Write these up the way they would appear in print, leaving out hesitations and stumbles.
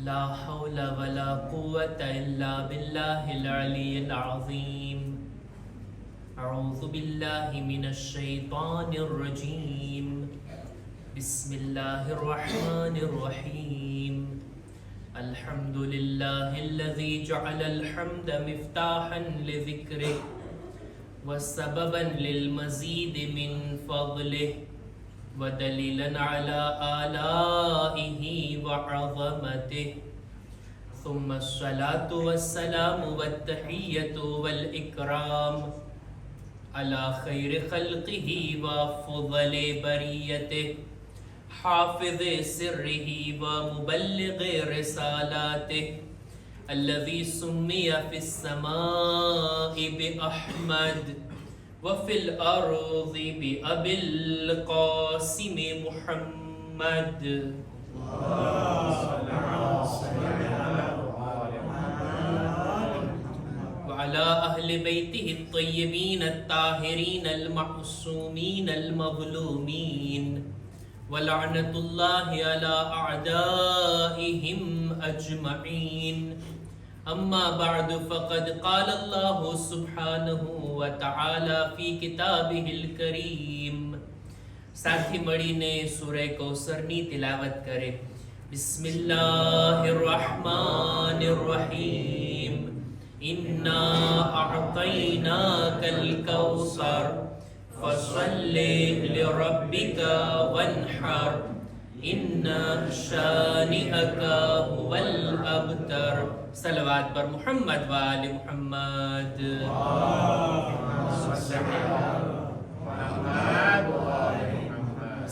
لا حول ولا قوة إلا بالله العلي العظيم. أعوذ بالله من الشيطان الرجيم. بسم الله الرحمن الرحيم. الحمد لله الذي جعل الحمد مفتاحا لذكره وسببا للمزيد من فضله ودليلا على آلائه وعظمته. ثم الصلاة والسلام والتحية والإكرام على خير خلقه وفضل بريته حافظ سره ومبلغ رسالاته الذي سمي في السماء بأحمد وفي الأرض بأبي القاسم محمد. وعلى أهل بيته الطيبين الطاهرين المعصومين المظلومين ولعنة الله على أعدائهم أجمعين. أما بعد فقد قال الله سبحانه وتعالى في كتابه الكريم. साथी મળીને સૂરે કૌસરની તિલાવત કરે. બિસ્મિલ્લાહિર રહમાનિર રહીમ. ઇન્ના અઅતૈનાકલ કૌસર ફસલ્લિ લિરબ્બિકા વન્હર ઇન્ના શાનિઅકા હુવલ અબતર. સલવાત પર મુહમ્મદ વ આલે મુહમ્મદ.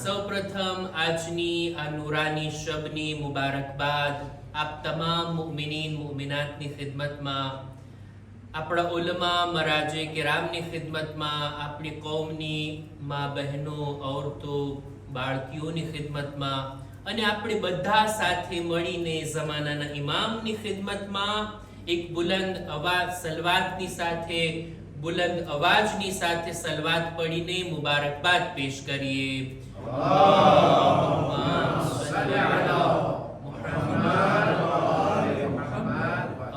સૌપ્રથમ આજની આ નૂરાની શબની મુબારકબાદ આપ તમામ મુમિનીન મુમિનાતની ખિદમતમાં, આપણા ઉલમા મરાજે કિરામની ખિદમતમાં, આપણી કૌમની મા બહેનો, ઔરતો, બાળકીઓની ખિદમતમાં અને આપણે બધા સાથે મળીને જમાનાના ઇમામની ખિદમતમાં એક બુલંદ અવાજ સલવાતની સાથે બુલંદ અવાજની સાથે સલવાત પડીને મુબારકબાદ પેશ કરીએ.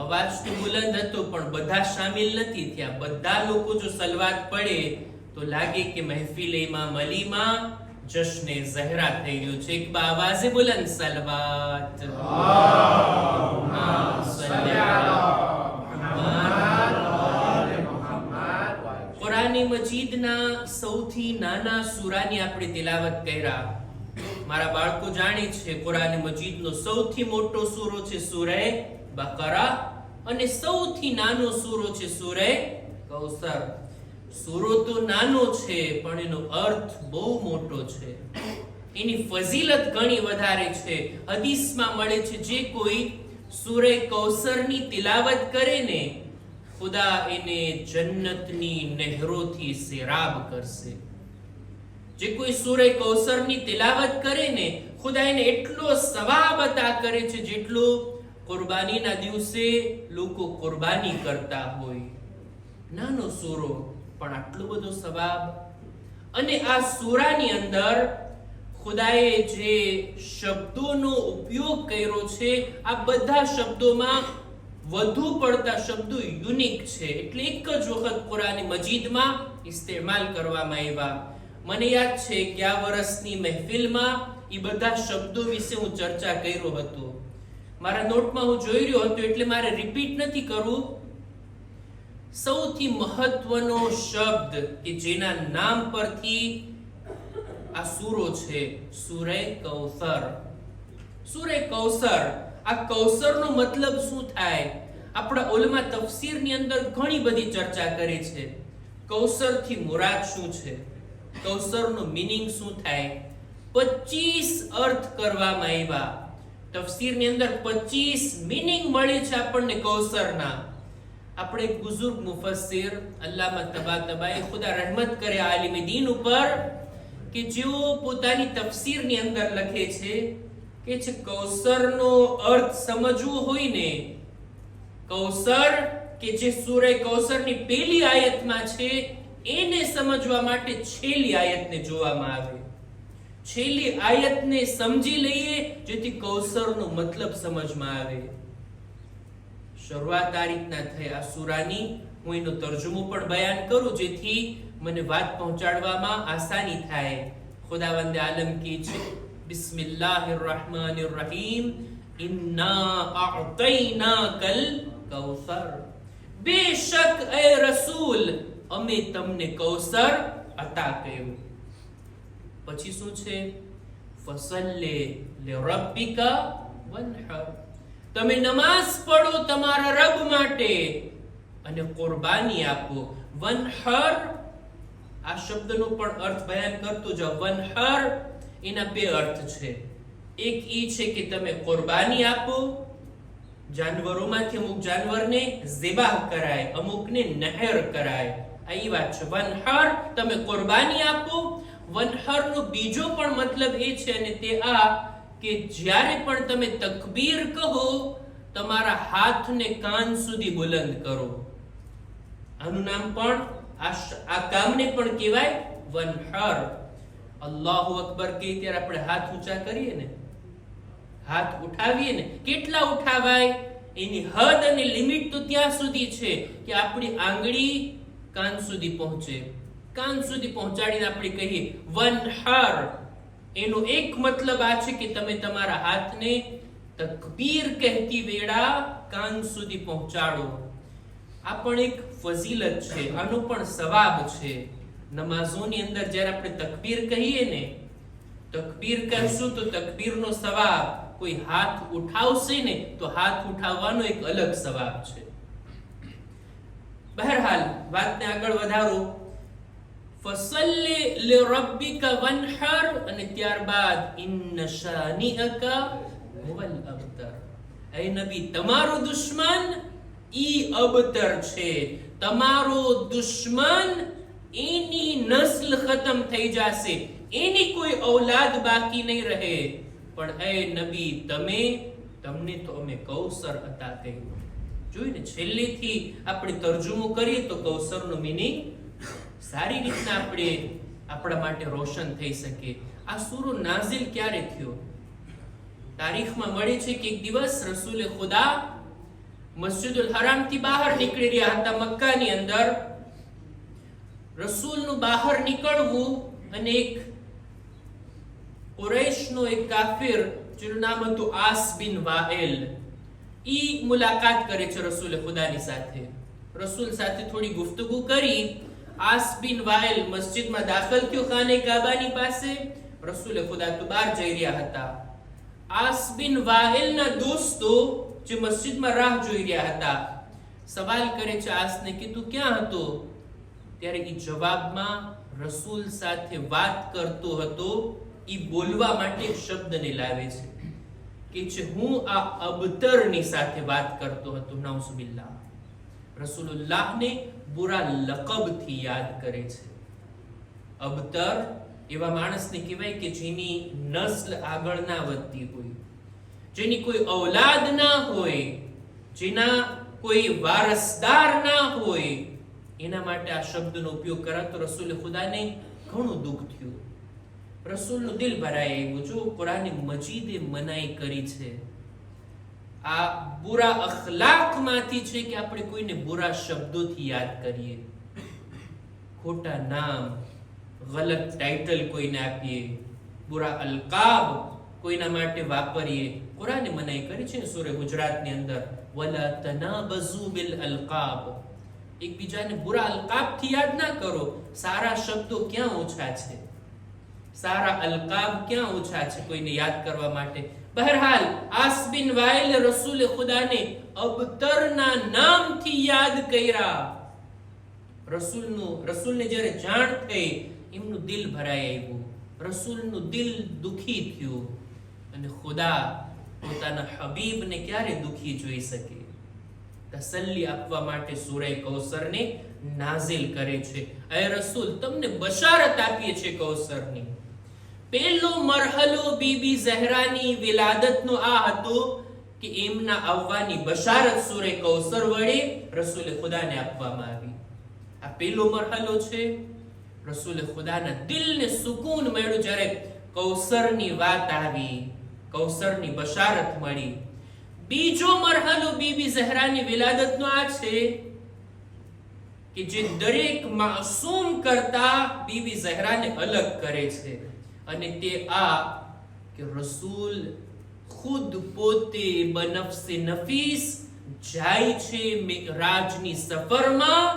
અવાજ તો બુલંદ હતો પણ બધા શામિલ નથી થયા. બધા લોકો જો સલવાત પડે તો લાગે કે મહેફિલ ઇમામ અલીમાં જશ્ને ઝહરા થઈ રહ્યો છે. એક આવાજે બુલંદ સલવાત. કુરાન મજીદના સૌથી નાના સૂરાની આપણે તિલાવત કર્યા. મારા બાળકો જાણે છે કુરાન મજીદનો સૌથી મોટો સૂરો છે સૂરે બકરા અને સૌથી નાનો સૂરો છે સૂરે કૌસર. સૂરો તો નાનો છે પણ એનો અર્થ બહુ મોટો છે. એની ફઝીલત ઘણી વધારે છે. હદીસમાં મળે છે જે કોઈ સૂરે કૌસરની તિલાવત કરે ને ખુદા એને જન્નતની નહેરોથી સેરાબ કરશે. જે કોઈ સૂરે કૌસરની તિલાવત કરે ને ખુદા એને એટલો સવાબ અતા કરે છે જેટલો કુરબાનીના દિવસે લોકો કુરબાની કરતા હોય. નાનો સૂરો પણ આટલો બધો સવાબ. અને આ સૂરાની અંદર ખુદાએ જે શબ્દોનો ઉપયોગ કર્યો છે આ બધા શબ્દોમાં વધુ પડતા શબ્દો યુનિક છે, એટલે એક જ વખત કુરાન મજીદમાં ઇસ્તેમાલ કરવામાં આવ્યા. મને યાદ છે ગયા વર્ષની મહેફિલમાં એ બધા શબ્દો વિશે હું ચર્ચા કર્યો હતો. મારા નોટમાં હું જોઈ રહ્યો હતો એટલે મારે રિપીટ નથી કરવું. સૌથી મહત્વનો શબ્દ કે જેના નામ પરથી આ સૂરો છે સૂરે કૌસર. સૂરે કૌસર. આ કૌસરનો મતલબ શું થાય? આપણા ઉલમા તફસીરની અંદર ઘણી બધી ચર્ચા કરી છે. કૌસરથી મુરાદ શું છે, કૌસરનો મીનિંગ શું થાય. 25 અર્થ કરવામાં આવ્યા. તફસીરની અંદર 25 મીનિંગ મળે છે આપણને કૌસરના. આપણે એક બુઝુર્ગ મુફસ્સિર અલ્લામા તબાતબાઈ ખુદા રહેમત કરે આલિમ દીન ઉપર કે જેઓ પોતાની તફસીરની અંદર લખે છે કે છે કૌસરનો અર્થ સમજવો હોય ને, કૌસર કે જે સૂરે કૌસરની પહેલી આયતમાં છે એને સમજવા માટે છેલ્લી આયતને જોવામાં આવે. છેલ્લી આયતને સમજી લઈએ જેથી કૌસરનો મતલબ સમજમાં આવે. શરૂઆત આ રીતના થઈ આ સૂરાની. હું એનો તર્જુમો પણ બયાન કરું જેથી મને વાત પહોંચાડવામાં આસાની થાય. ખુદાવંદ આલમ કી છે બિસ્મિલ્લાહિર રહમાનિર રહીમ ઇન્ના અઅતૈનાકલ કૌસર. બેશક એ રસૂલ અમે તમને કૌસર અતા કર્યું. પછી શું છે? ફસલ્લી લિરબ્બિકા વન્હર. તમે નમાઝ પઢો તમારા રબ માટે અને કુરબાની આપો. વન્હર આ શબ્દનો પણ અર્થ બયાન કરતો જાવ. વન્હર એના બે અર્થ છે. એક ઈ છે કે તમે કુરબાની આપો, જાનવરોમાંથી અમુક જાનવરને ઝિબાહ કરાય, અમુકને નહેર કરાય. આ ઈ વાત છે. વન્હર તમે કુરબાની આપો. વન્હરનો બીજો પણ મતલબ એ છે અને તે આ કે જ્યારે પણ તમે તકબીર કહો તમારા હાથને કાન સુધી બુલંદ કરો. આનું નામ પણ આ કામને પણ કહેવાય વન્હર. અલ્લાહુ અકબર કહે ત્યારે આપણે હાથ ઊંચા કરીએ ને, હાથ ઉઠાવીએ ને, કેટલા ઉઠાવાય? એની હદ અને લિમિટ તો ત્યાં સુધી છે કે આપણી આંગળી કાન સુધી પહોંચે. કાન સુધી પહોંચાડીને આપણે કહીએ વન્હર. એનો એક મતલબ આ છે કે તમે તમારા હાથને તકબીર કહેતી વેળા કાન સુધી પહોંચાડો. આ પણ એક ફઝીલત છે, આનો પણ સવાબ છે. નમાઝોની અંદર જ્યારે આપણે તકબીર કહીએ ને, તકબીર કહીશું તો તકબીરનો સવાબ, કોઈ હાથ ઉઠાવશે ને તો હાથ ઉઠાવવાનો એક અલગ સવાબ છે. બહરહાલ વાતને આગળ વધારો. ફસલ્લી લિરબ્બિકા વન્હર અને ત્યારબાદ ઇન્ન શાનિઅકા હુવલ અબતર. એ નબી તમારો દુશ્મન ઈ અબતર છે. તમારો દુશ્મન એની નસ્લ ખતમ થઈ જશે, એની કોઈ ઔલાદ બાકી નહીં રહે. પણ એ નબી તમને તો અમે કૌસર અતા કર્યું. જોઈને છેલ્લેથી આપણે તર્જુમો કરીએ તો કૌસરનો મીનિંગ સારી રીતના આપણે આપણા માટે રોશન થઈ શકે. આ સૂરો નાઝિલ ક્યારે થયો? તારીખમાં મળે છે કે એક દિવસ રસૂલે ખુદા મસ્જિદુલ હરામથી બહાર નીકળી રહ્યા હતા. મક્કાની અંદર રસૂલનું બહાર નીકળવું અને એક કુરૈશનો એક કાફિર જેનું નામ હતું આસ બિન વાઇલ, ઈ મુલાકાત કરે છે રસૂલે ખુદાની સાથે. રસૂલ સાથે થોડી ગુફ્તગુ કરી આસ બિન વાઇલ મસ્જિદમાં દાખલ થયો ખાને કાબાની પાસે. રસૂલે ખુદા તો બહાર જઈ રહ્યા હતા. આસ બિન વાઇલના દોસ્તો જે મસ્જિદમાં રાહ જોઈ રહ્યા હતા સવાલ કરે છે આસને કે તું ક્યાં હતો? ત્યારે એ જવાબમાં રસૂલ સાથે વાત કરતો હતો એ બોલવા માટે એક શબ્દને લાવે છે કે છે હું આ અબતરની સાથે વાત કરતો હતો. નાઉઝુબિલ્લાહ. રસૂલુલ્લાહને બુરા લકબથી યાદ કરે છે. અબતર એવા માણસને કહેવાય કે જેની નસ્લ આગળ ના વધતી હોય, જેની કોઈ ઔલાદ ના હોય, જેના કોઈ વારસદાર ના હોય, એના માટે આ શબ્દનો ઉપયોગ કરાતો રસૂલ ખુદાને ઘણું દુઃખ થયું. રસૂલનું દિલ ભરાઈ આવ્યું. જો કુરાન મજીદે મનાઈ કરી છે. આ બુરા અખલાકમાંથી છે કે આપણે કોઈને બુરા શબ્દોથી યાદ કરીએ, ખોટા નામ, ગલત ટાઇટલ કોઈને આપીએ, બુરા અલકાબ કોઈના માટે વાપરીએ. કુરાને મનાઈ કરી છે સૂરે હુજરાતની અંદર વલા તનાબઝુ બિલ અલકાબ. એકબીજાને બુરા અલકાબથી યાદ ના કરો. સારા શબ્દો ક્યાં ઓછા છે, સારા અલકાબ ક્યાં ઓછા છે કોઈને યાદ કરવા માટે. બહરહાલ આસ બિન વાઇલ રસૂલ ખુદાને અબતરના નામથી યાદ કર્યા. રસૂલને જ્યારે જાણ થઈ એમનું દિલ ભરાઈ આવ્યું, રસૂલનું દિલ દુખી થયું. અને ખુદા પોતાના હબીબને ક્યારે દુખી જોઈ શકે? તસલ્લી આપવા માટે સૂરે કૌસરને નાઝિલ કરે છે. એ રસૂલ તમને બશારત આપીએ છે કૌસરની. પહેલો મરહલો બીબી ઝહરાની વિલાદતનો આ હતો કે એમના આવવાની બશારત સૂરે કૌસર વડે રસૂલ ખુદાને આપવામાં આવી. આ પહેલો મરહલો છે. રસૂલ ખુદાના દિલને સુકૂન મળ્યું જ્યારે કૌસરની વાત આવી, કૌસરની બશારત મળી. બીજો મરહલો બીબી ઝહરાની વિલાદતનો આ છે કે જે દરેક માસૂમ કરતા બીબી ઝહરાને અલગ કરે છે, અને તે આ કે રસૂલ ખુદ પોતે બનફસે નફીસ જાય છે મિરાજની સફરમાં.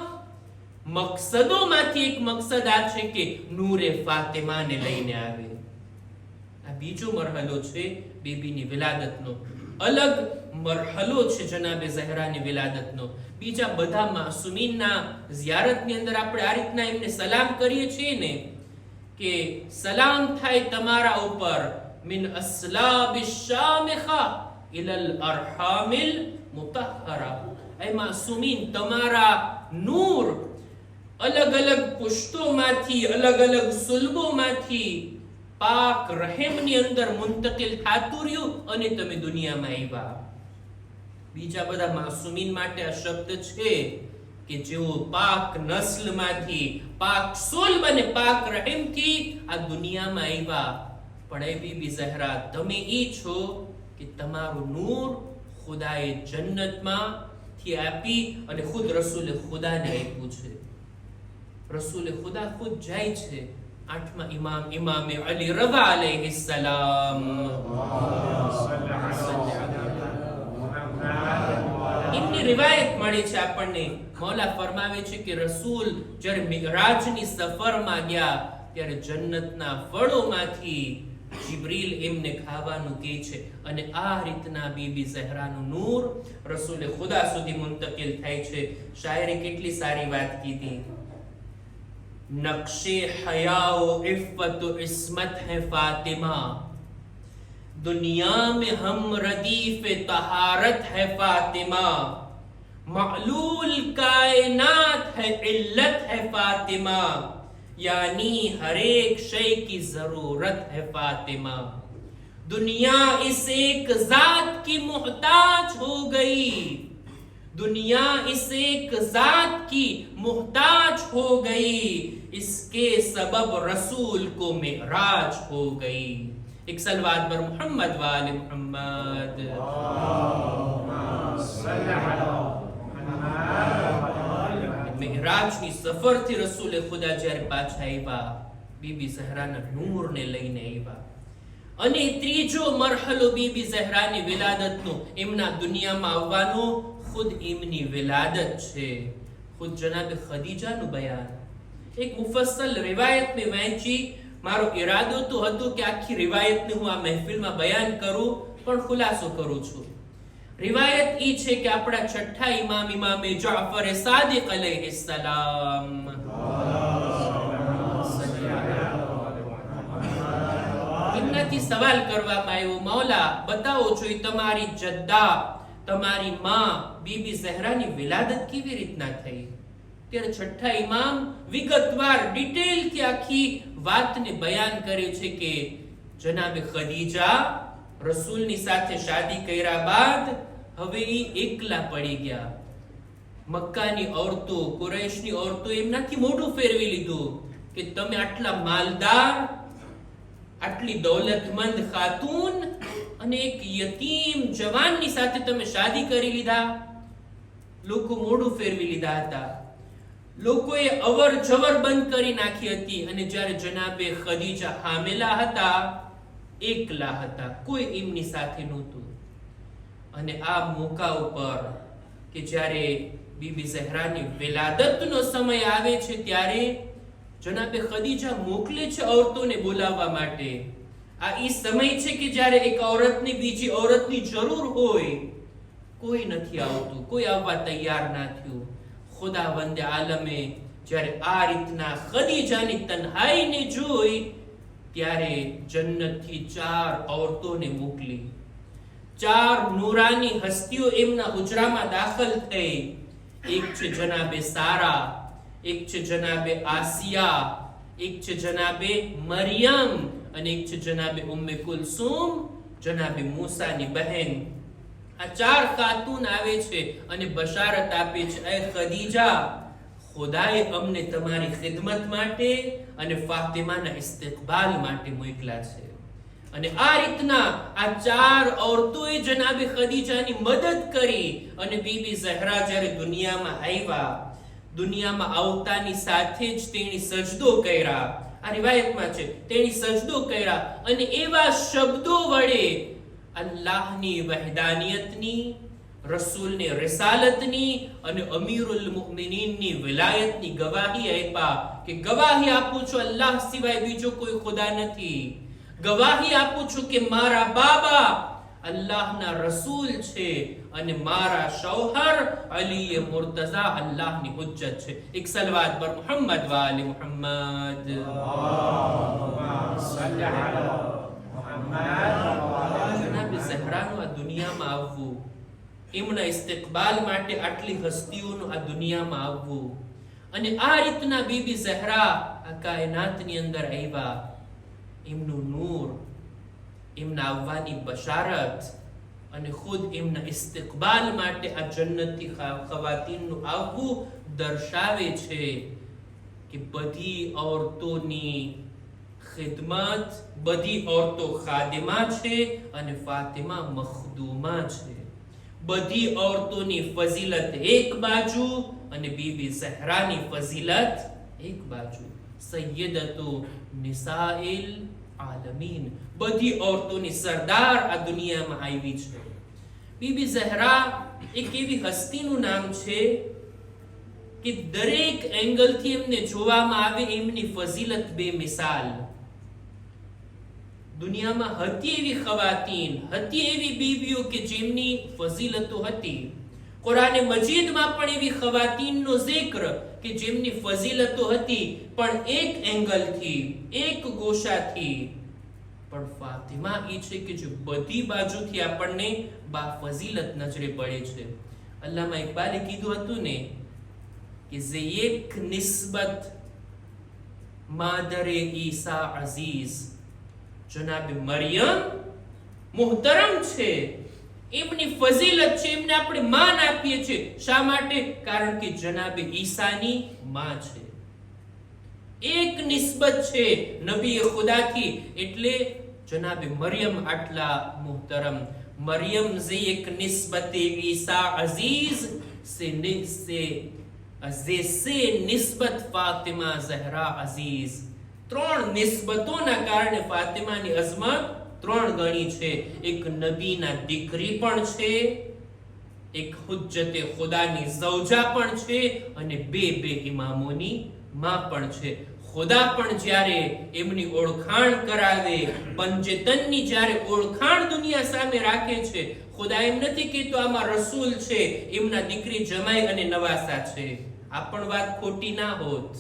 મકસદોમાંથી એક મકસદ આ છે કે નૂરે ફાતિમાને લઈને આવે. આ બીજો મરહલો છે બીબીની વિલાદતનો. અલગ મરહલો છે જનાબે ઝહરાની વિલાદતનો. બીજા બધા માસૂમીનના ઝિયારતની અંદર આપણે આ રીતના એમને સલામ કરીએ છીએ ને કે સલામ થાય તમારા ઉપર મિન અસ્લાબિશ શામિખા ઇલલ અરહામિલ મુતહહરા. એ માસૂમીન તમારા નૂર અલગ અલગ પુશ્તોમાંથી, અલગ અલગ સુલભોમાંથી પાક રહેમની અંદર મુંતકિલ થાતું રહ્યું અને તમે દુનિયામાં આવ્યા. બીજા બધા માસૂમીન માટે આ શબ્દ છે કે જેઓ પાક નસ્લમાંથી, પાક સુલભ અને પાક રહેમથી આ દુનિયામાં આવ્યા. પણ એ બીબી ઝહરા તમે ઈ છો કે તમારું નૂર ખુદાએ જન્નતમાંથી આપી અને ખુદ રસૂલે ખુદાને આપ્યું છે. રસૂલે ખુદા ખુદ જાય છે આઠમા ઇમામ ઇમામે અલી રઝા અલૈહિસ્સલામ. એમની રિવાયત મળી છે આપણને. મૌલા ફરમાવે છે કે રસૂલ જ્યારે મિરાજની સફરમાં ગયા ત્યારે જન્નતના ફળોમાંથી જિબ્રીલ એમને ખાવાનું કહે છે, અને આ રીતના બીબી ઝહરાનું નૂર રસૂલે ખુદા સુધી મુંતકિલ થાય છે. શાયરે કેટલી સારી વાત કીધી. नक्शे हयाओ इफ़्फ़त इस्मत है फातिमा, दुनिया में हम रदीफ तहारत है फातिमा, मालूल कायनात है इल्लत है फातिमा, यानी हर एक शय की जरूरत है फातिमा. दुनिया इस एक जात की मुहताज हो गई, दुनिया इस एक जात की मुहताज हो गई, इसके सबब रसूल को मिराज हो गई. एक सलवात पर मोहम्मद वाले मोहम्मद. मिराजની સફરથી રસૂલે ખુદા જ્યારે પાછા આવ્યા બીબી ઝહરાના નૂરને લઈને આવ્યા. અને ત્રીજો મરહલો બીબી ઝહરાની વિલાદતનો, એમના દુનિયામાં આવવાનો ખુદ એમની વિલાદત છે. ખુદ જનાબે ખદીજાનું બયાન એક મુફસ્સલ રિવાયત મેં વહેંચી. મારો ઈરાદો તો હતો કે આખી રિવાયતને હું આ મહેફિલમાં બયાન કરું, પણ ખુલાસો કરું છું. રિવાયત ઈ છે કે આપણા છઠ્ઠા ઇમામ ઇમામે જાફર સાદિક અલૈહિસ્સલામ એમનાથી સવાલ કરવામાં આવ્યો, મૌલા બતાવો જોઈ તમારી જદ્દા, તમારી માં બીબી ઝહરાની વિલાદત કેવી રીતના થઈ? ત્યારે છઠ્ઠા ઇમામ વિગતવાર ડિટેલથી આખી વાતને બયાન કરે છે કે જનાબે ખદીજા રસૂલની સાથે શાદી કર્યા બાદ હવે ઈ એકલા પડી ગયા. મક્કાની ઓરતો, કુરૈશની ઓરતો એમનાથી મોઢું ફેરવી લીધું કે તમે આટલા માલદાર, આટલી દૌલતમંદ ખાતુન અને એક યતીમ જવાનની સાથે તમે શાદી કરી લીધા. લોકો મોઢું ફેરવી લીધા હતા. લોકોએ અવર જવર બંધ કરી નાખી હતી. અને જ્યારે જનાબે ખદીજા હામેલા હતા, એકલા હતા, કોઈ એમની સાથે નહોતું. અને આ મોકા ઉપર કે જ્યારે બીબી ઝહરાની વિલાદતનો સમય આવે છે ત્યારે જનાબે ખદીજા મોકલે છે ઓરતોને બોલાવવા માટે. આ ઈ સમય છે કે જ્યારે એક ઓરતને બીજી ઓરતની જરૂર હોય, કોઈ નથી આવતું, કોઈ આવવા તૈયાર ના થયું. ખુદાવંદે આલમે જ્યારે આ રીતના ખદીજાની તન્હાઈને જોઈ ત્યારે જન્નતથી 4 ઓરતોને મોકલી. 4 નૂરાની હસ્તીઓ એમના હુજરામાં દાખલ થઈ. એક છે જનાબે સારા, એક છે જનાબે આસિયા, એક છે જનાબે મરિયમ, અને એક છે જનાબે ઉમ્મે કુલસુમ, જનાબે મૂસાની બહેન. આ 4 ખાતુન આવે છે અને બશારત આપે છે, એ ખદીજા ખુદાએ અમને તમારી ખિદમત માટે અને ફાતિમાના ઇસ્તિકબાલ માટે મોકલા છે. અને આ રીતના આ 4 ઔરતોએ જનાબે ખદીજાની મદદ કરી અને બીબી ઝહરા જ્યારે દુનિયામાં આવ્યા, દુનિયામાં આવતાની સાથે જ તેણી સજદો કર્યા. આ રિવાયતમાં છે, તેણી સજદો કર્યા અને એવા શબ્દો વડે અલ્લાહની વહદાનિયતની, રસૂલની રિસાલતની અને અમીરુલ મુમિનીનની વિલાયતની ગવાહી આપ્યા કે ગવાહી આપું છું અલ્લાહ સિવાય બીજો કોઈ ખુદા નથી. ગવાહી આપું છું કે મારા બાબા અલ્લાહના રસૂલ છે અને મારા શૌહર અલી મુર્તઝા અલ્લાહની હુજ્જત છે. એક સલવાત પર મુહમ્મદ વાલે મુહમ્મદ. જનાબ ઝહરાનું આ દુનિયામાં આવવું, એમના ઇસ્તિકબાલ માટે આટલી હસ્તીઓનું આ દુનિયામાં આવવું અને આ રીતના બીબી ઝહરા આ કાયનાતની અંદર આવ્યા, એમનું નૂર, એમના આવવાની બશારત અને ખુદ એમના ઇસ્તિકબાલ માટે આ જન્નતી ખવાતીનનું આવવું દર્શાવે છે કે બધી ઔરતોની ખિદમત, બધી ઔરતો ખાદિમા છે અને ફાતિમા મખદૂમા છે. બધી ઔરતોની ફઝીલત એક બાજુ અને બીબી ઝહરાની ફઝીલત એક બાજુ. સૈયદતુ નિસાઇલ આલમીન, બધી ઔરતોની સરદાર આ દુનિયામાં આવી છે. બીબી ઝહરા એક એવી હસ્તીનું નામ છે કે દરેક એંગલથી એમને જોવામાં આવે એમની ફઝીલત બેમિસાલ. દુનિયામાં હતી એવી ખવાતીન, હતી એવી બીવીઓ કે જેમની ફઝીલતો હતી. કુરાને મજીદમાં પણ એવી ખવાતીનનો zikr કે જેમની ફઝીલતો હતી, પણ એક એંગલથી, એક ગોશાથી. પણ ફાતિમા એ છે કે જે બધી બાજુથી આપણને બા ફઝીલત નજરે પડે છે. અલ્લામા ઇકબાલે કીધું હતું ને કે જે એક નિસ્બત માદરે ઈસા અઝીઝ, જનાબે મરિયમ મુહતરમ છે, એમની ફઝીલત છે, એમને આપણે માન આપીએ છીએ. શા માટે? કારણ કે જનાબે ઈસાની માં છે, એક નિસ્બત છે નબી ખુદાથી, એટલે જનાબે મરિયમ આટલા મુહતરમ. મરિયમ જે એક નિસ્બત ઈસા અઝીઝ से નિસ્બત ફાતિમા ઝહરા અઝીઝ. 3 નિસ્બતોના કારણે ફાતિમાની અઝમત 3 ગણી છે. એક નબીના દીકરી પણ છે, એક હુજ્જતે ખુદાની ઝૌજા પણ છે અને બે ઇમામોની માં પણ છે. ખુદા પણ જ્યારે એમની ઓળખાણ કરાવે, પંજતનની જ્યારે ઓળખાણ દુનિયા સામે રાખે છે, ખુદા એમ નથી કહેતો આમાં રસૂલ છે, એમના દીકરી જમાઈ અને નવાસા છે. આ પણ વાત ખોટી ના હોત.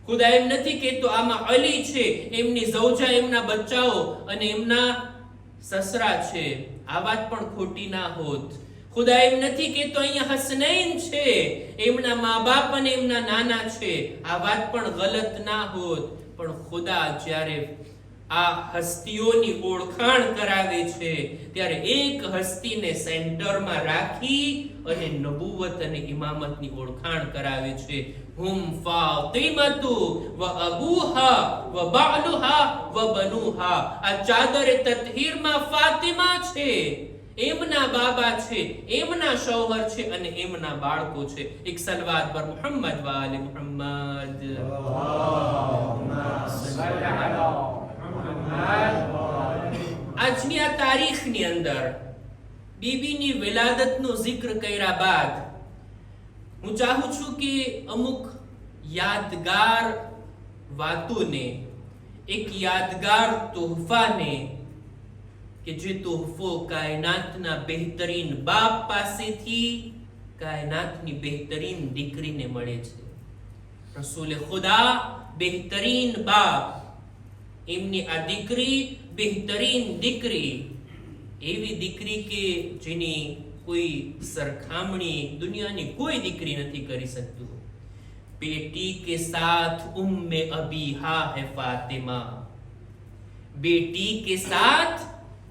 ખુદા એમ નથી કહેતો આમાં અલી છે, એમની ઝૌજા, એમના બચ્ચાઓ અને એમના સસરા છે. આ વાત પણ ખોટી ના હોત. ખુદા એમ નથી કહેતો અહીંયા હસનૈન છે, એમના મા બાપ અને એમના નાના છે. આ વાત પણ ગલત ના હોત. પણ ખુદા જ્યારે આ હસ્તીઓની ઓળખાણ કરાવે છે ત્યારે એક હસ્તીને સેન્ટરમાં રાખી અને નબુવત અને ઇમામતની ઓળખાણ કરાવે છે. હુમ ફાતિમતુ વ અબૂહા વ બાલુહા વ બનુહા. આ ચાદરે તત્હીરમાં ફાતિમા છે, એમના બાબા છે, એમના શૌહર છે અને એમના બાળકો છે. એક સલવાત પર મુહમ્મદ વાલે મુહમ્મદ. આજની આ તારીખની અંદર બીબીની વિલાદતનો zikr કર્યા બાદ હું ચાહું છું કે અમુક યાદગાર વાતોને, એક યાદગાર તોહફાને, કે જે તોહફો કાયનાતના બહેતરીન બાપ પાસેથી કાયનાતની બહેતરીન દીકરીને મળે છે. રસૂલ ખુદા બહેતરીન બાપ, એમની આ દીકરી બહેતરીન દીકરી, એવી દીકરી કે જેની કોઈ સરખામણી દુનિયાની કોઈ દીકરી નથી કરી શકતું. बेटी के साथ उम्मे अबीहा है फातिमा, बेटी के साथ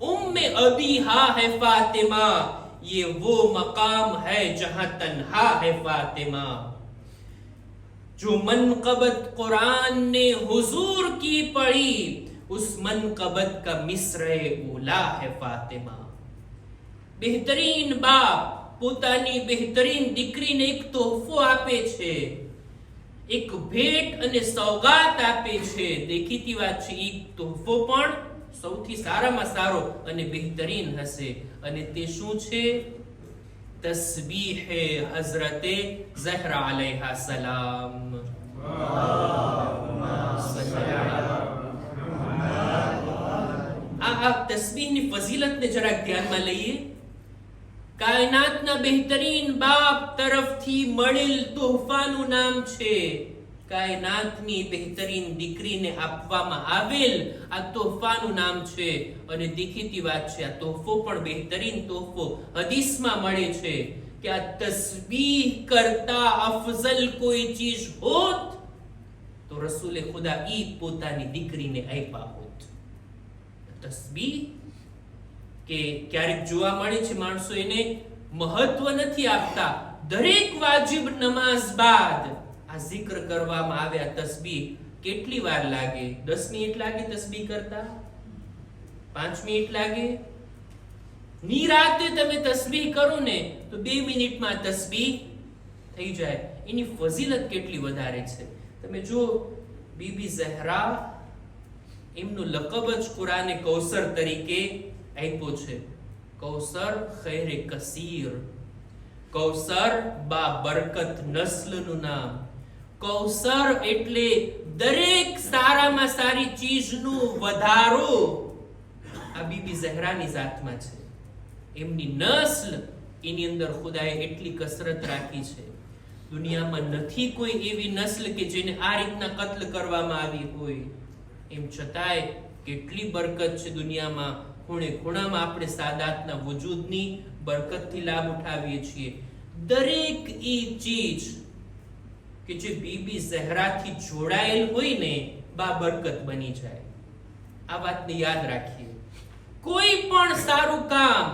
उम्मे अबीहा है फातिमा, ये वो मकाम है जहां तन्हा है फातिमा. जो मनकबत कुरान ने हुजूर की पढ़ी, उस मनकबत का मिस्र ओला है फातिमा. બહેતરીન બાપ પોતાની બહેતરીન દીકરીને એક તોહફો આપે છે, એક ભેટ અને સોગાત આપે છે. દેખીતી વાત છે, એ તોહફો પણ સૌથી સારામાં સારો અને બહેતરીન હશે. અને તે શું છે? તસ્બીહ હઝરતે ઝહરા અલૈહા સલામ. આ તસ્બીહની ફઝીલતને જરાક ધ્યાનમાં લઈએ. કાયનાતના બહેતરીન બાપ તરફથી મળેલ તોહફાનું નામ છે. કાયનાતની બહેતરીન દીકરીને આપવામાં આવેલ આ તોહફાનું નામ છે. અને દેખીતી વાત છે, આ તોહફો પણ બહેતરીન તોહફો. હદીસમાં મળે છે કે આ તસ્બીહ કરતા અફઝલ કોઈ ચીજ હોત તો રસૂલે ખુદા ઈ પોતાની દીકરીને આપ્યા હોત. તસ્બીહ કે ક્યારેક જોવા મળે છે માણસો એને મહત્વ નથી આપતા. દરેક વાજિબ નમાઝ બાદ આ zikr કરવામાં આવે. આ તસ્બીહ કેટલી વાર લાગે? 10 મિનિટ લાગે તસ્બીહ કરતા? 5 મિનિટ લાગે? નિરાતે તમે તસ્બીહ કરો ને તો 2 મિનિટમાં તસ્બીહ થઈ જાય. એની ફઝીલત કેટલી વધારે છે તમે જો. બીબી ઝહરા એમનું લકબ જ કુરાને કૌસર તરીકે આપ્યો છે. કૌસર ખૈરે કસીર, કૌસર બા બરકત નસ્લનું નામ. કૌસર એટલે દરેક સારામાં સારી ચીજનું વધારો આ બીબી ઝહરાની જાતમાં છે. એમની નસ્લ, એની અંદર ખુદાએ એટલી કસરત રાખી છે. દુનિયામાં નથી કોઈ એવી નસ્લ કે જેને આ રીતના કત્લ કરવામાં આવી હોય. એમ છતાંય કેટલી બરકત છે દુનિયામાં. ખૂણે ખૂણામાં આપણે સાદાતના વજૂદની બરકતથી લાભ ઉઠાવીએ છીએ. દરેક ઈ ચીજ કે જે બીબી ઝહરાથી જોડાયેલ હોય ને બા બરકત બની જાય. આ વાતને યાદ રાખીએ. કોઈ પણ સારું કામ,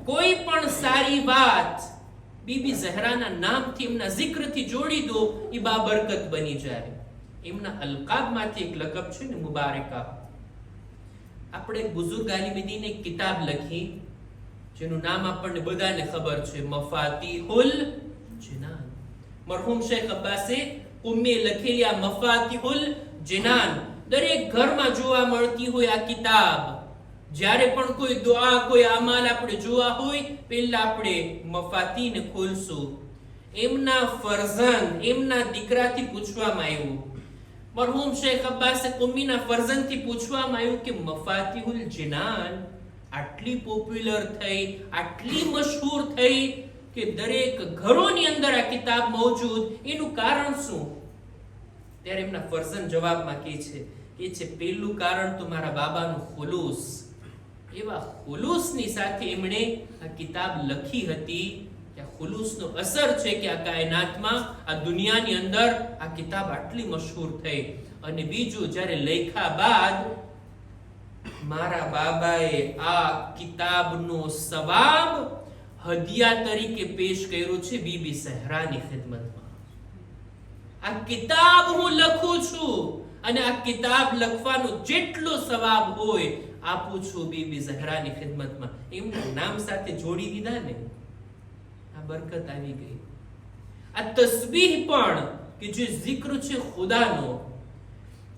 કોઈ પણ સારી વાત બીબી ઝહરાના નામથી, એમના zikરથી જોડી દો, એ બા બરકત બની જાય. એમના અલકાબમાંથી એક લકબ છે ને મુબારકા. આપણે બુઝુર્ગ આલિમીદીને એક કિતાબ લખી જેનું નામ આપણને બધાને ખબર છે, મફાતિહુલ જિનાન. મરહૂમ શેખ અબ્બાસે ઉમ્મીએ લખેલી આ મફાતિહુલ જિનાન દરેક ઘરમાં જોવા મળતી હોય આ કિતાબ. જ્યારે પણ કોઈ દુઆ, કોઈ અમાલ આપણે જોવા હોય, પહેલા આપણે મફાતીને ખોલશું. એમના ફરઝંદ, એમના દીકરાથી પૂછવામાં આવ્યું, મરહૂમ શેખ અબ્બાસે કુમ્મીના ફરઝંદથી પૂછવામાં આવ્યું કે મફાતિહુલ જિનાન આટલી પોપ્યુલર થઈ, આટલી મશહૂર થઈ કે દરેક ઘરોની અંદર આ કિતાબ મોજૂદ, એનું કારણ શું? ત્યારે એમના ફરઝંદ જવાબમાં કહે છે પહેલું કારણ તો મારા બાબાનું ખુલૂસ. એવા ખુલૂસની સાથે એમણે આ કિતાબ લખી હતી. ખુલૂસનો અસર છે કે આ કાયનાતમાં, આ દુનિયાની અંદર આ કિતાબ આટલી મશહૂર થઈ. અને બીજું, જ્યારે લખ્યા બાદ મારા બાબાએ આ કિતાબનો સવાબ હદિયા તરીકે પેશ કર્યો છે બીબી ઝહરાની ખિદમતમાં. આ કિતાબ હું લખું છું અને આ કિતાબ લખવાનો જેટલો સવાબ હોય આપું છું બીબી ઝહરાની ખિદમતમાં. એમના નામ સાથે જોડી દીધા ને, બરકત આવી ગઈ. આ તસ્બીહ પણ કે જે zikr છે ખુદાનો,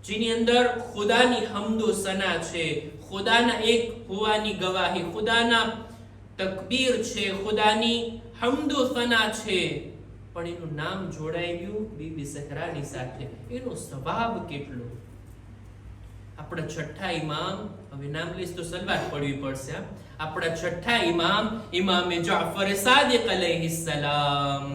જેની અંદર ખુદાની હમદો સના છે, ખુદાના એક હોવાની ગવાહી, ખુદાના તકબીર છે, ખુદાની હમદો સના છે, પણ એનું નામ જોડાયું બીબી ઝહરાની સાથે. એનો સવાબ કેટલો! આપણા છઠ્ઠા ઇમામ, હવે નામ લઈશ તો સલવાત પડવી પડશે. આપણા છઠ્ઠા ઇમામ, ઇમામે જાફર સાદિક અલૈહિ સલામ.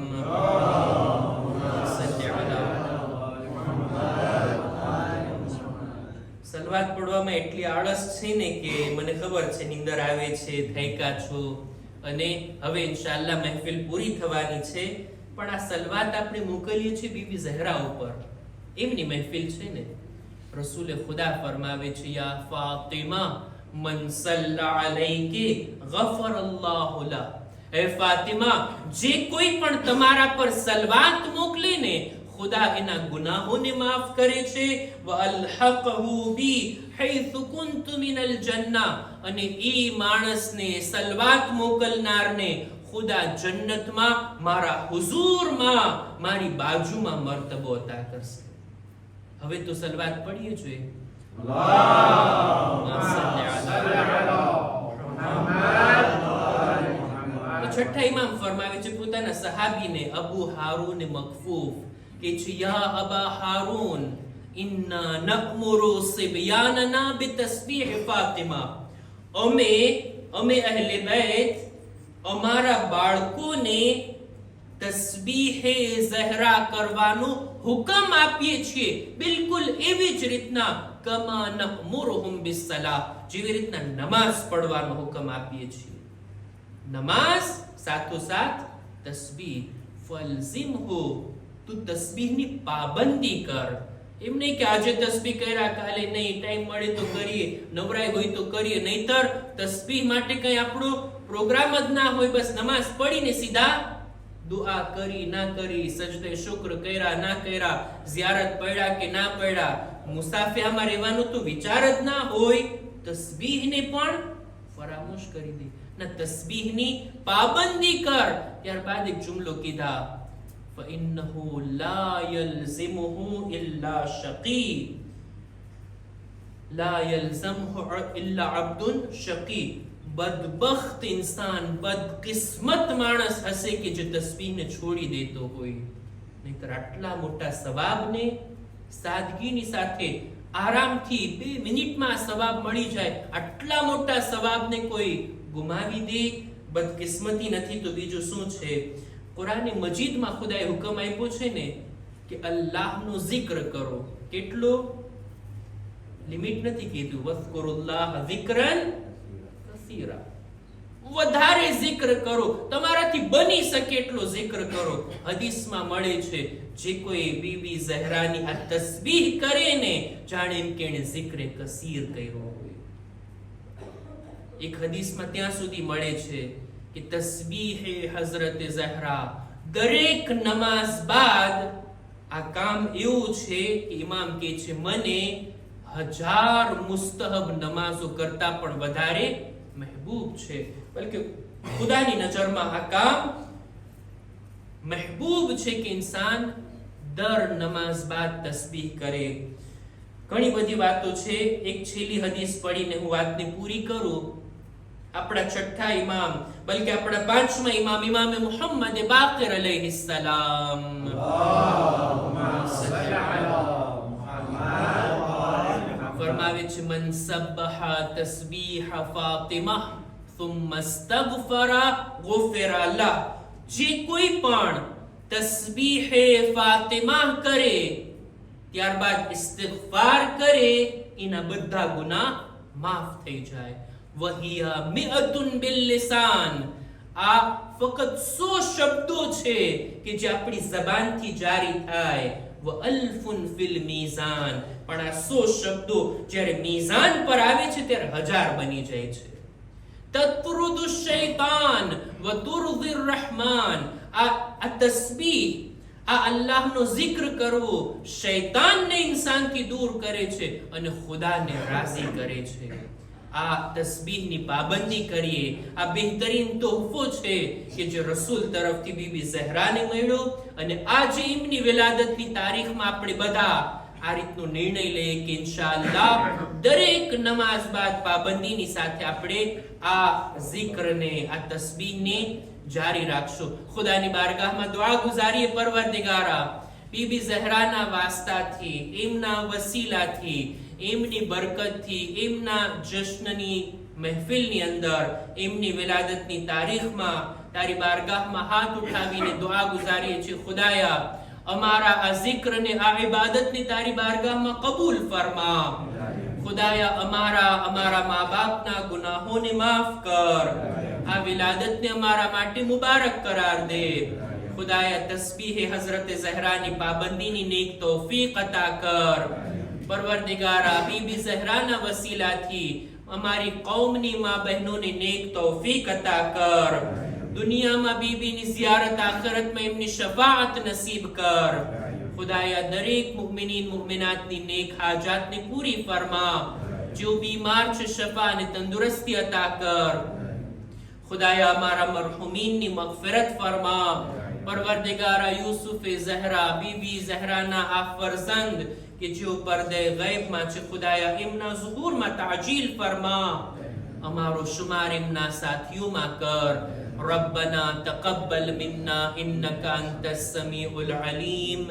સલવાત પડવામાં એટલી આળસ છે ને કે મને ખબર છે નીંદર આવે છે, થાક્યા છો, અને હવે ઇન્શાઅલ્લાહ મહેફિલ પૂરી થવાની છે. પણ આ સલવાત આપણે મોકલીએ છીએ બીબી ઝહરા ઉપર, એમની મહેફિલ છે ને. રસૂલે ખુદા ફરમાવે છે, યા ફાતિમા મન સલ્લા અલૈકી ગફર અલ્લાહુ લા. હે ફાતિમા, જે કોઈ પણ તમારા પર સલવાત મોકલે ને, ખુદા એના ગુનાહોને માફ કરે છે. વઅલહકહુ બી હૈસુ કુન્તુ મિનલ જન્ના, અને ઈ માણસને સલવાત મોકલનારને ખુદા જન્નતમાં મારા હુઝુરમાં મારી બાજુમાં મર્તબો અતા કરશે. હવે તો સલવાત પડીએ જોઈએ. છઠ્ઠા ઇમામ ફરમાવે છે પોતાના સહાબીને અબુ હારૂન મકફૂફ કે છે, યા અબા હારૂન ઇન્ના નઅમુરુ સિબયાનના બિતસ્બીહ ફાતિમા, અમે અહલે બેત અમારા બાળકોને તસ્બીહે ઝહરા કરવાનો હુકમ આપીએ છીએ, બિલકુલ એવી જ રીતના કમા નઅમુરુહુમ બિસ્સલાહ, જેવી રીતના નમાઝ પડવાનો હુકમ આપીએ છીએ. નમાઝ સાથોસાથ તસ્બીહ. ફલઝિમહુ, તું તસ્બીહની પાબંદી કર. એમ નહીં કે આજે તસ્બીહ કર્યા, કાલે નહીં, ટાઈમ મળે તો કરીએ, નવરાય હોય તો કરીએ, નહીતર તસ્બીહ માટે કઈ આપણો પ્રોગ્રામ જ ના હોય. બસ નમાઝ પડીને સીધા દુઆ કરી ના કરી, સજદે શુક્ર કર્યા ના કર્યા, ઝિયારત પડ્યા કે ના પડ્યા, મુસાફિયામાં રહેવાનો તો વિચાર જ ના હોય. તસ્બીહને પણ ફરામોશ કરી દે ના, તસ્બીહની પાબંદી કર. ત્યારબાદ એક જુમલો કીધા, ફઇન્નહુ લા યલઝિમહુ ઇલ્લા શકી, લા યલઝમહુ ઇલ્લા અબ્દુન શકી. બદબખ્ત ઇન્સાન, બદકિસ્મત માણસ હશે કે જે તસ્બીહને છોડી દેતો હોય. નહીતર આટલા મોટા સવાબને સાદગીની સાથે આરામથી 2 મિનિટમાં સવાબ મળી જાય, આટલા મોટા સવાબને કોઈ ગુમાવી દે, બદકિસ્મતી નથી તો બીજું શું છે. કુરાન મજીદમાં ખુદાએ હુકમ આપ્યો છે ને કે અલ્લાહનો zikr કરો. કેટલો? લિમિટ નથી કીધું. વઝકુરુલ્લાહ ઝિક્રન કસીરા, વધારે zikr કરો, તમારાથી બની શકે એટલો zikr કરો. હદીસમાં મળે છે જે કોઈ બીબી ઝહરાની આ તસ્બીહ કરે ને, જાણે એમ કે એને zikre કસીર કર્યો હોય. એક હદીસમાં ત્યાં સુધી મળે છે કે તસ્બીહે હઝરત ઝહરા, દરેક નમાઝ બાદ આ કામ એવું છે કે ઇમામ કહે છે મને 1000 મુસ્તહબ નમાઝો કરતા પણ વધારે મહેબૂબ છે. બલકે ખુદાની નજરમાં આ કામ મહેબૂબ છે કે ઇન્સાન દર નમાઝ બાદ તસ્બીહ કરે. ઘણી બધી વાતો છે. એક છેલ્લી હદીસ પડીને હું વાતને પૂરી કરું. આપણા છઠ્ઠા ઇમામ, બલકે આપણા પાંચમા ઇમામ, ઇમામે મુહમ્મદ બાકિર અલૈહિસ્સલામ, ફરમાવે છે મન સબ્બહા તસ્બીહ ફાતિમા થુમ્મા અસ્તગફરા ગુફિરા લહ, જે કોઈ પણ તસ્બીહે ફાતિમા કરે ત્યારબાદ ઇસ્તિગફાર કરે, એના બધા ગુનાહ માફ થઈ જાય. વહિયા મિઅતુન બિલ લિસાન, આ ફક્ત 100 શબ્દો છે કે જે આપણી જબાનથી જારી થાય. વઅલ્ફુન ફિલ મીઝાન, પણ આ 100 શબ્દો જ્યારે મીઝાન પર આવે છે ત્યારે 1000 બની જાય છે. તત્રુદુ શૈતાન વતુરદિર રહમાન, આ તસ્બીહ, આ અલ્લાહનો zikr કરવો શૈતાનને ઇન્સાનથી દૂર કરે છે અને ખુદાને રાજી કરે છે. આ તસ્બીહની પાબંદી કરીએ. આ બહેતરીન તોહફો છે કે જે રસૂલ તરફથી બીબી ઝહરાને મળ્યો, અને આજે એમની વિલાદતની તારીખમાં આપણે બધા આ રીતનો નિર્ણય લઈએ કે ઇન્શાઅલ્લાહ દરેક નમાઝ બાદ પાબંદીની સાથે આપણે આ zikrને, આ તસ્બીહને જારી રાખશું. ખુદાની બારગાહમાં દુઆ ગુજારીએ, પરવરદિગારા બીબી ઝહરાના વાસ્તાથી, એમના વસીલાથી, એમની બરકતથી, એમના જશ્નની મહેફિલની અંદર, એમની વિલાદતની તારીખમાં તારી બારગાહમાં હાથ ઉઠાવીને દુઆ ગુજારીએ છીએ, ખુદાયા અમારા આ zikrને, આ ઇબાદતને તારી બારગાહમાં કબૂલ ફરમા. ખુદાયા અમારા મા બાપના ગુનાહોને માફ કર. આ વિલાદતને અમારા માટે મુબારક કરાર દે. ખુદાયા તસ્બીહે હઝરત ઝહરાની પાબંદીની નેક તૌફીક અતા કર. પરવરદિગારા બીબી ઝહરાના વસીલાથી અમારી કૌમની મા બહેનોને નેક તૌફીક અતા કર. દુનિયામાં બીબીની ઝિયારત, આખિરતમાં એમની શફાઅત નસીબ કર. ખુદાયા દરેક મુમિનીન મુમિનાતની નેક હાજાતને પૂરી ફરમા. જેઓ બીમાર છે શફા અને તંદુરસ્તી અતા કર. ખુદાયા અમારા મરહુમીનની મગફિરત ફરમા. પરવરદિગારા યુસુફ ઝહરા બીબી ઝહરાના આ ફરઝંદ કે જેઓ પડદે ગૈબમાં છે, ખુદાયા એમના ઝુહૂરમાં તાજીલ ફરમા. અમારો શુમાર એમના સાથીઓમાં કર. ربنا تقبل منا إنك أنت السميع العليم